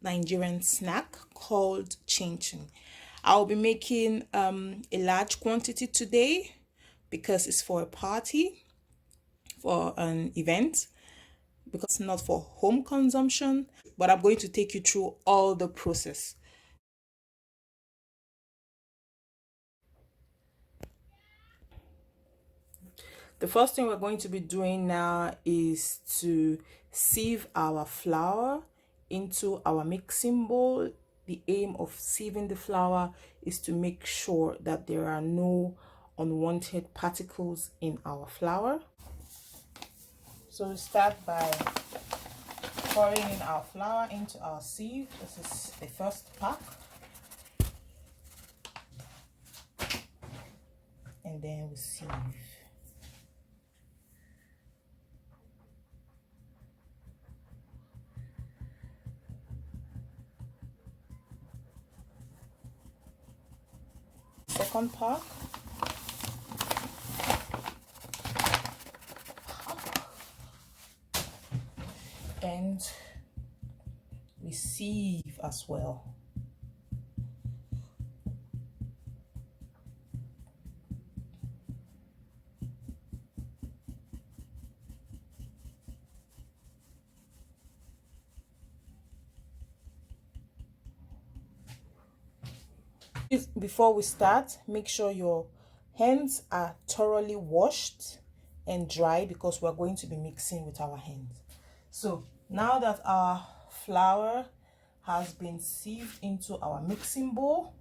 Nigerian snack called Chinchin. I'll be making a large quantity today because it's for a party, for an event, because it's not for home consumption, but I'm going to take you through all the process. The first thing we're going to be doing now is to sieve our flour into our mixing bowl. The aim of sieving the flour is to make sure that there are no unwanted particles in our flour. So we start by pouring in our flour into our sieve. This is the first pack. And then we sieve. Second pack. And we sieve as well. Before we start, make sure your hands are thoroughly washed and dry because we're going to be mixing with our hands. So now that our flour has been sieved into our mixing bowl,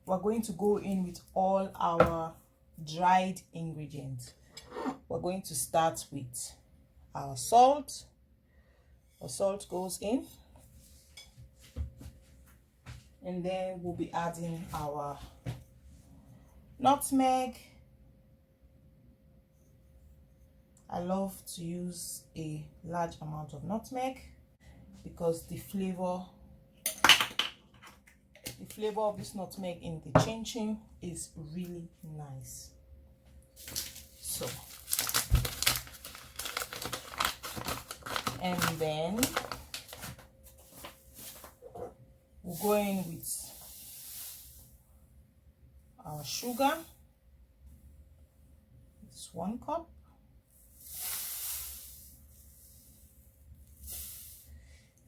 we're going to go in with all our dried ingredients. We're going to start with our salt. The salt goes in, and then we'll be adding our nutmeg. I love to use a large amount of nutmeg because the flavor of this nutmeg in the chinchin is really nice. So, and then we'll go in with our sugar. It's 1 cup.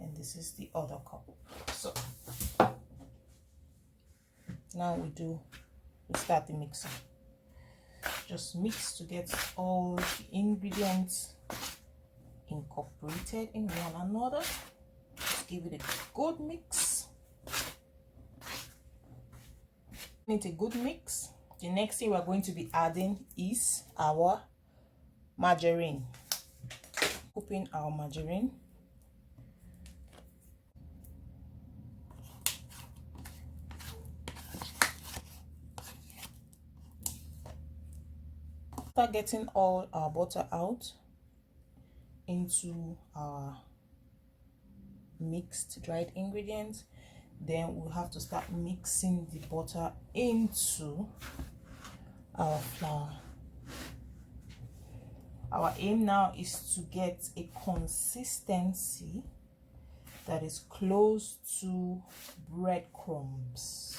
And this is the other cup. So now we start the mixing. Just mix to get all the ingredients incorporated in one another. Just give it a good mix. Need a good mix. The next thing we're going to be adding is our margarine. Put in our margarine. After getting all our butter out into our mixed dried ingredients, then we'll have to start mixing the butter into our flour. Our aim now is to get a consistency that is close to breadcrumbs.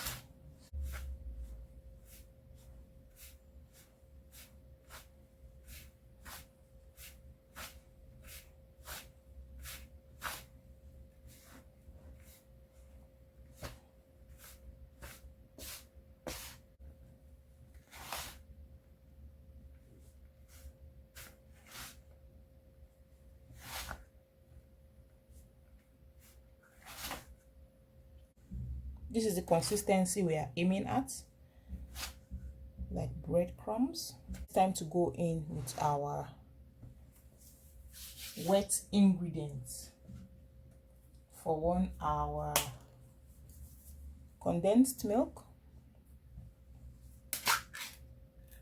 This is the consistency we are aiming at, like breadcrumbs. It's time to go in with our wet ingredients. For 1 hour, condensed milk.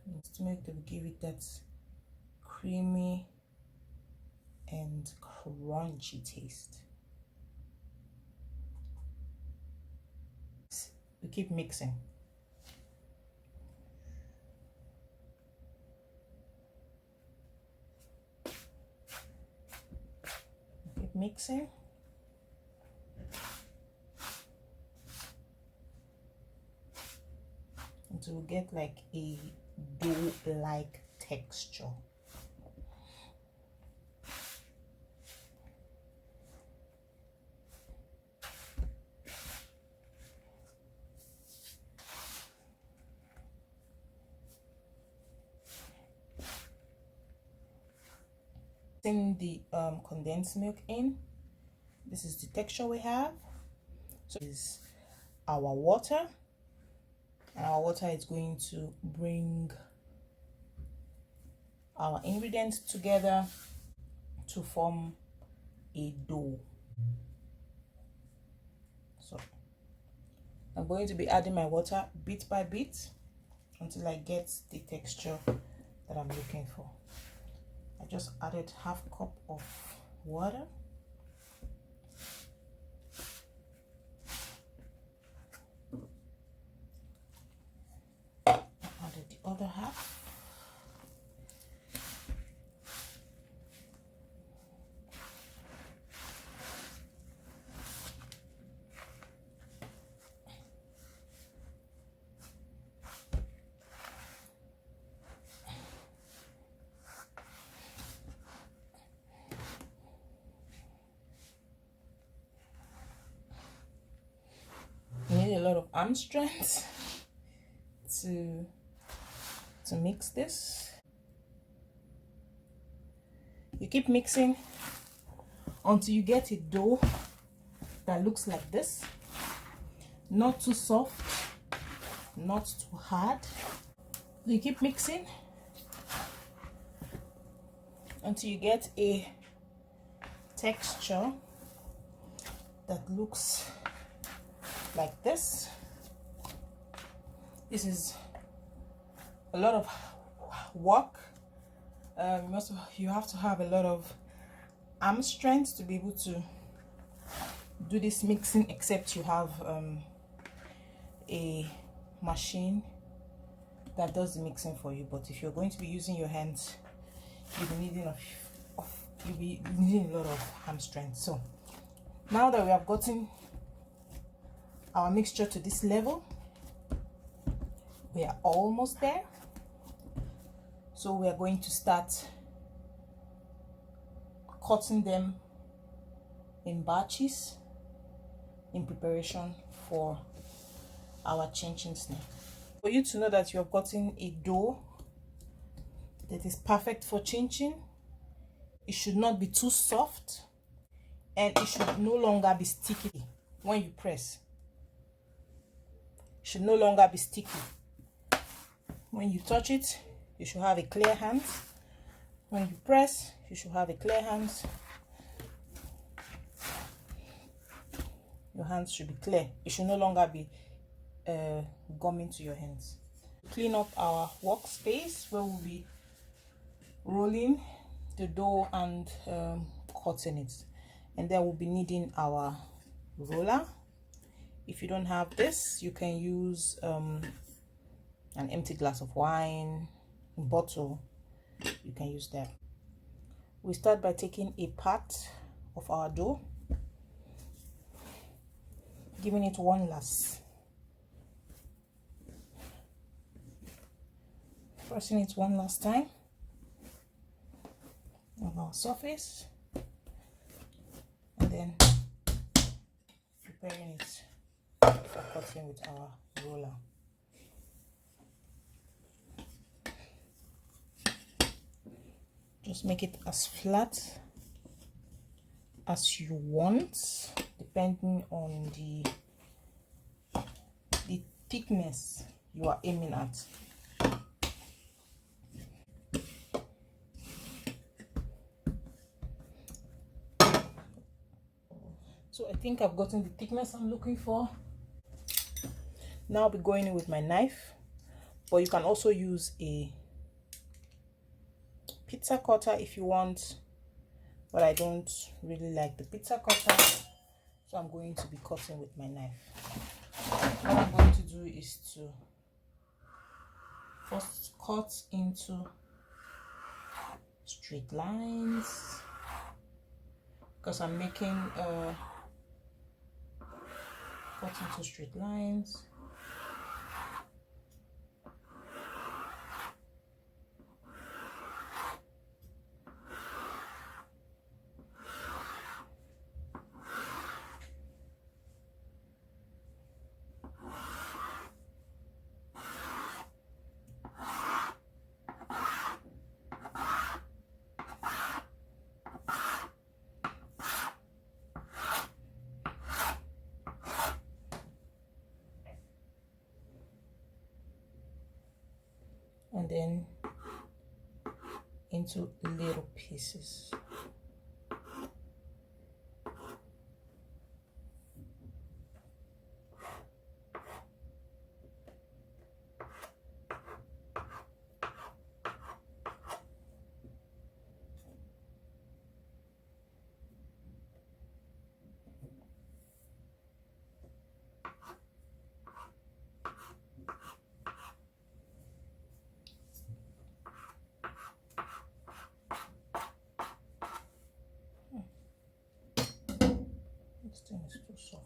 Condensed milk will give it that creamy and crunchy taste. We keep mixing. Keep mixing. it will get like a dough-like texture. In the condensed milk in, this is the texture we have. So this is our water, and our water is going to bring our ingredients together to form a dough. So I'm going to be adding my water bit by bit until I get the texture that I'm looking for. I just added half cup of water. Added the other half. You need a lot of arm strength to mix this. You keep mixing until you get a dough that looks like this. Not too soft, not too hard. You keep mixing until you get a texture that looks like this. This is a lot of work. You have to have a lot of arm strength to be able to do this mixing, except you have a machine that does the mixing for you. But if you're going to be using your hands, you'll be needing a lot of arm strength. So now that we have gotten our mixture to this level, we are almost there. So we are going to start cutting them in batches in preparation for our Chinchin snack. For you to know that you have gotten a dough that is perfect for Chinchin, it should not be too soft, and it should no longer be sticky when you press. It should no longer be sticky. When you touch it, you should have a clear hand. When you press, you should have a clear hand. Your hands should be clear. It should no longer be gumming to your hands. Clean up our workspace where we'll be rolling the dough and cutting it. And then we'll be needing our roller. If you don't have this, you can use an empty glass of wine, bottle. You can use that. We start by taking a part of our dough, giving it one last, pressing it one last time on our surface, and then preparing it for cutting with our roller. Just make it as flat as you want, depending on the thickness you are aiming at. So I think I've gotten the thickness I'm looking for. Now I'll be going in with my knife, but you can also use a pizza cutter if you want, but I don't really like the pizza cutter, so I'm going to be cutting with my knife. What I'm going to do is to first cut into straight lines, because I'm making cut into straight lines. and then into little pieces. This thing is too soft.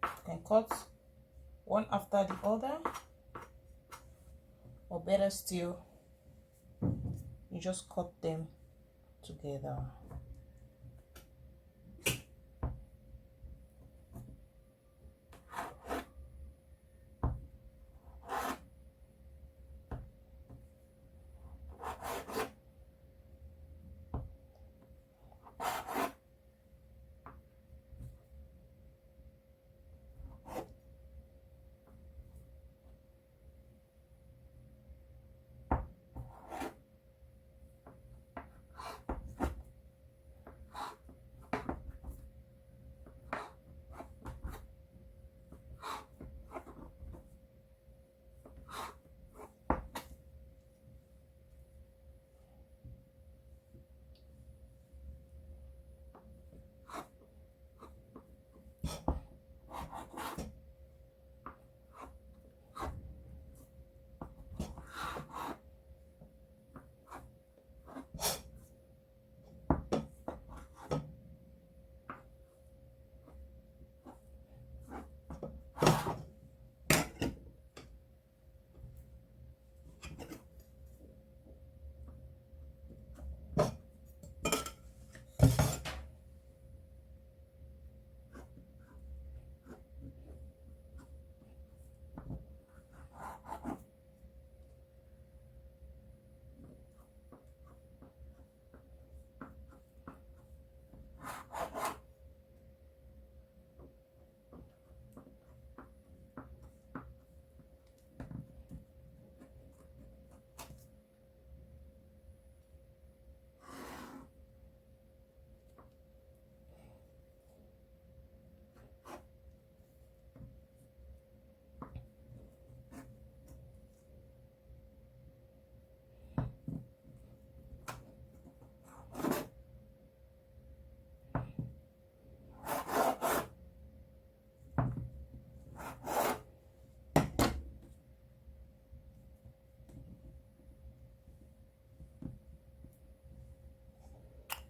You can cut one after the other, or better still, you just cut them together.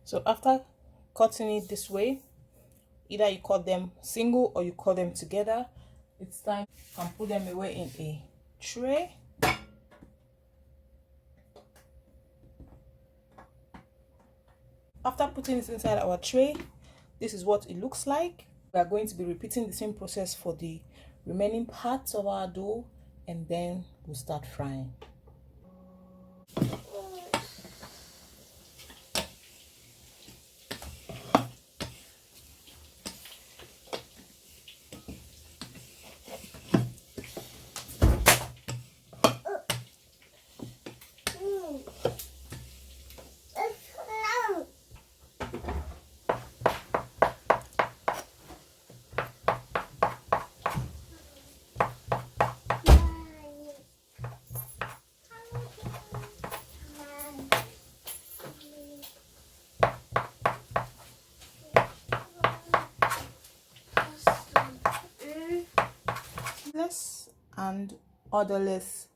So after cutting it this way, either you cut them single or you cut them together, it's time you can put them away in a tray. After putting it inside our tray, this is what it looks like. We are going to be repeating the same process for the remaining parts of our dough, and then we'll start frying. And odorless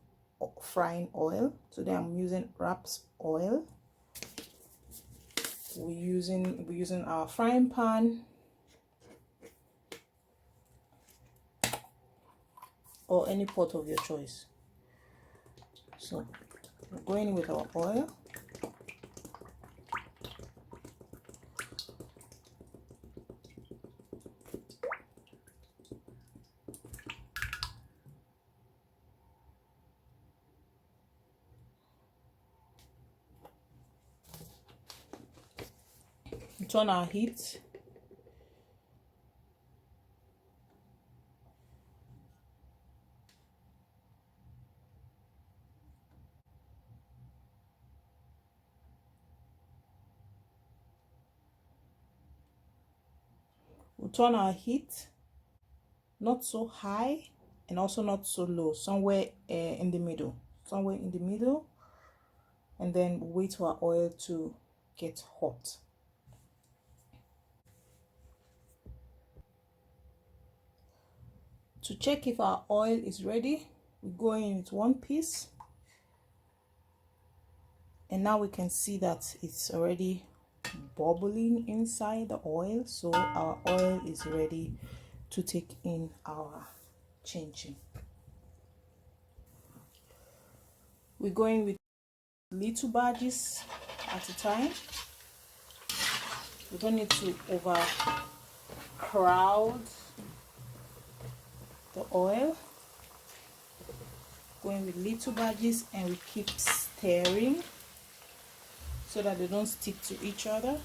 frying oil. Today I'm using raps oil. We're using our frying pan or any pot of your choice. So we're going in with our oil. turn our heat. We'll turn our heat not so high and also not so low, somewhere in the middle, and then wait for our oil to get hot. To check if our oil is ready, we go in with one piece, and now we can see that it's already bubbling inside the oil, so our oil is ready to take in our chinchin. We're going with little badges at a time. We don't need to overcrowd the oil. Going with little badges, and we keep stirring so that they don't stick to each other.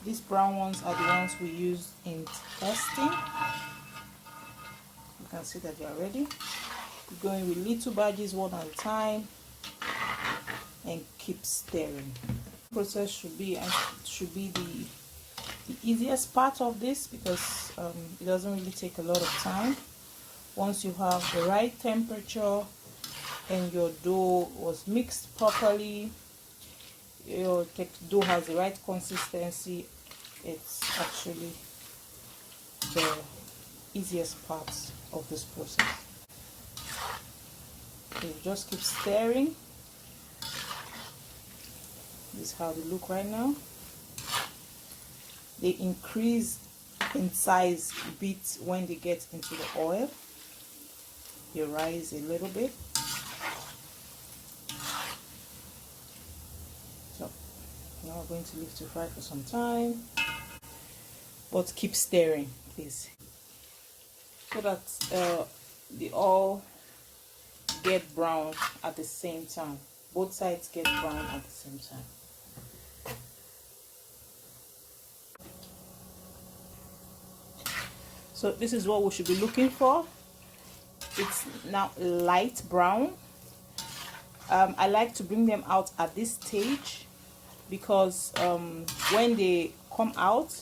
These brown ones are the ones we use in testing. You can see that they are ready. We're going with little badges one at a time and keep stirring. The process should be the easiest part of this, because it doesn't really take a lot of time. Once you have the right temperature and your dough was mixed properly, your dough has the right consistency, it's actually the easiest part of this process. So you just keep stirring. This is how they look right now. They increase in size a bit when they get into the oil. They rise a little bit. So now we're going to leave to fry for some time, but keep stirring, please, so that they all get brown at the same time. Both sides get brown at the same time. So this is what we should be looking for. It's now light brown. I like to bring them out at this stage, because when they come out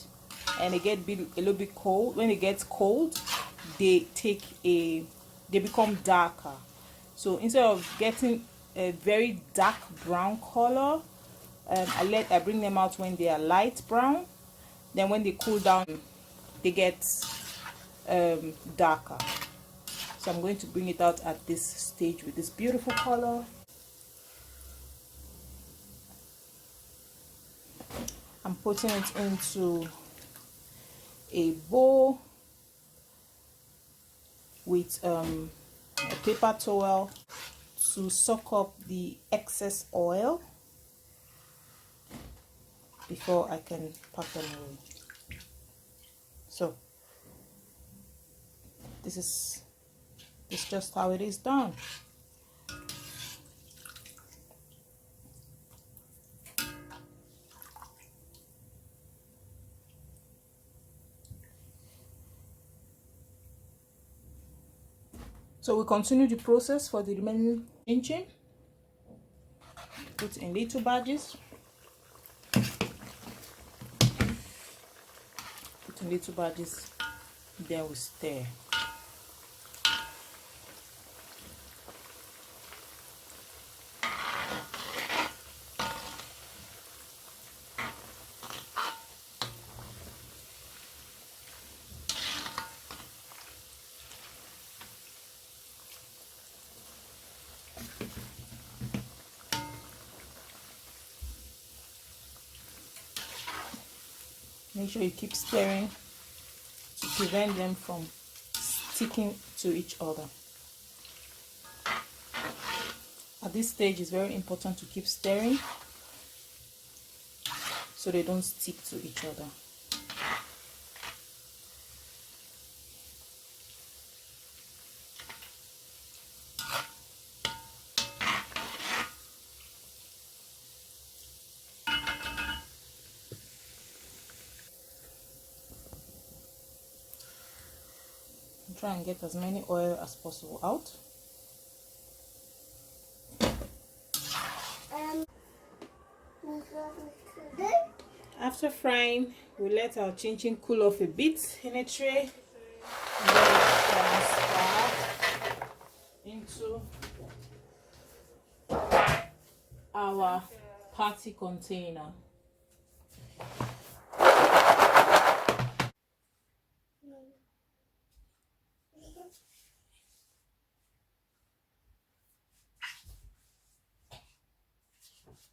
and they get a little bit cold, when it gets cold, they become darker. So instead of getting a very dark brown color, I bring them out when they are light brown. Then when they cool down, they get darker. So I'm going to bring it out at this stage with this beautiful color. I'm putting it into a bowl with a paper towel to soak up the excess oil before I can pack them away. So this is just how it is done. So we continue the process for the remaining chinchin. Put in little badges. Put in little badges. Then we stir. Make sure you keep stirring to prevent them from sticking to each other. At this stage, it's very important to keep stirring so they don't stick to each other. Try and get as many oil as possible out. After frying, we let our chinchin cool off a bit in a tray, and then we transfer into our patty container.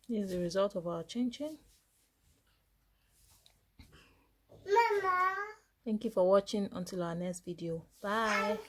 This is the result of our chinchin. Mama. Thank you for watching. Until our next video. Bye.